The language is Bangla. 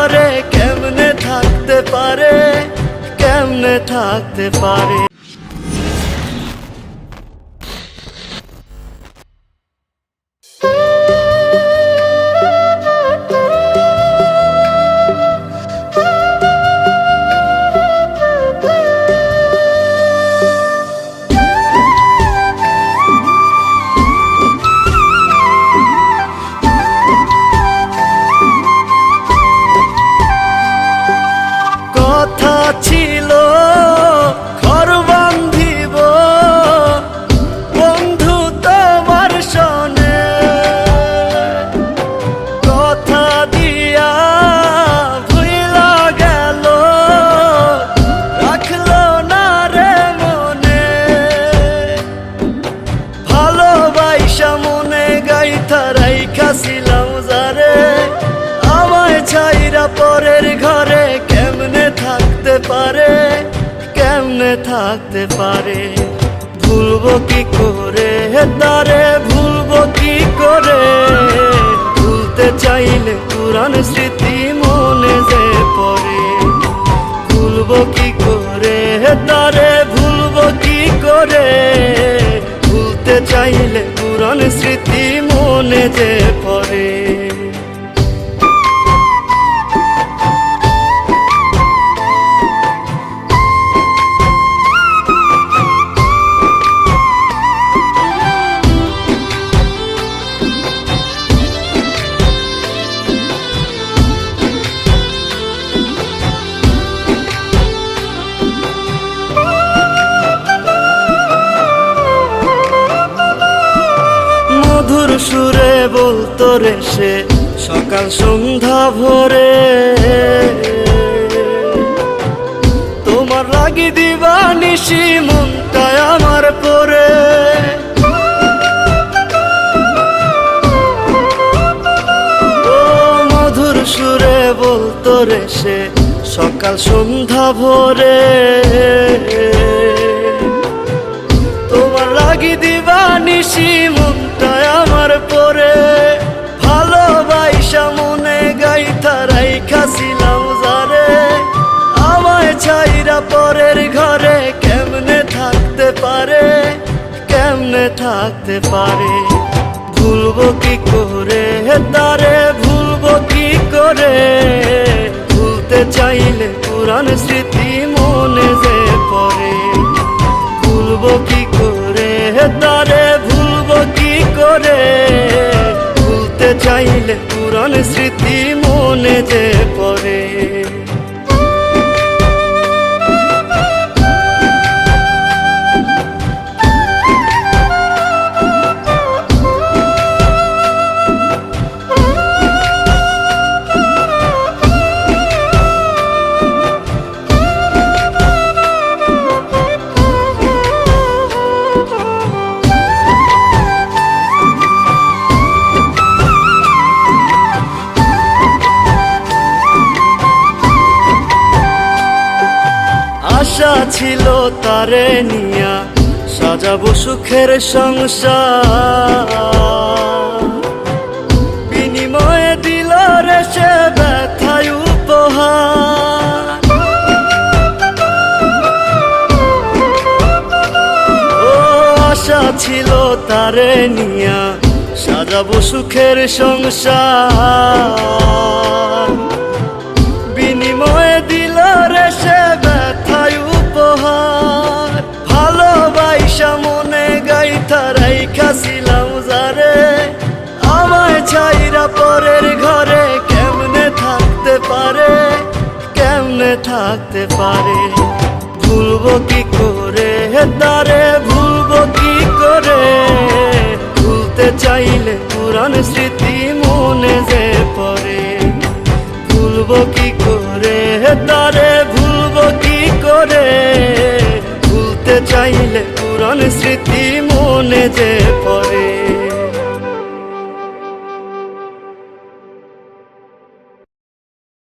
ঘরে কেমনে থাকতে পারে, কেমনে থাকতে পারে। কথা ছিল ঘর বান্ধিব বন্ধু তোমার সনে, কথা দিয়া ভুইলা গেল রাখলো না রে মনে। ভালোবাসা মনে গাইথা রাইখাছিলাম যারে, আমায় ছাইরা পরের ঘরে কেমনে থাকতে পারে, কেমনে থাকতে পারে। ভুলবো কি করে তারে, ভুলবো কি করে। ভুলতে চাইলে পুরান স্মৃতি মনে যে পড়ে। ভুলবো কি করে তারে, ভুলবো কি করে। ভুলতে চাইলে পুরান স্মৃতি মনে যে পড়ে। মধুর সুরে বলতো রে সে সকাল সন্ধ্যা ভোরে, তোমার লাগি দিবানিশি মনটায় আমার পরে। ও মধুর সুরে বলতো রে সে সকাল সন্ধ্যা ভোরে, তোমার লাগি দিবানিশি মনটায় আমার পরে। ভালোবাসা মনে গাইথা রাইখাছিলাম যারে, আমায় ছাইরা পরের ঘরে কেমনে থাকতে পারে, কেমনে থাকতে পারে। ভুলবো কি করে তারে, ভুলবো কি করে। ভুলতে চাইলে পুরান স্মৃতি মনে যে পড়ে। ভুলবো কি করে তারে, ভুলবো কি করে। ভুলতে চাইলে পুরান স্মৃতি মনে যে পড়ে। আশা ছিল তারে নিয়া সাজাবো সুখের সংসার, বিনিময়ে দিল রে সে ব্যথায় উপহার। ও আশা ছিল তারে নিয়া সাজাবো সুখের সংসার, বিনিময়ে দিল রে সে ব্যথায় উপহার। ভালোবাসা মনে গাইথা রাইখাছিলাম যারে, আমায় ছাইরা পরের ঘরে কেমনে থাকতে পারে, কেমনে থাকতে পারে। ভুলবো কি করে তারে, ভুলবো কি করে। ভুলতে চাইলে পুরান স্মৃতি মনে যে পড়ে। ভুলবো কি করে তারে, ভুলবো কি করে। ভুলতে চাইলে পুরান স্মৃতি মনে যে পড়ে।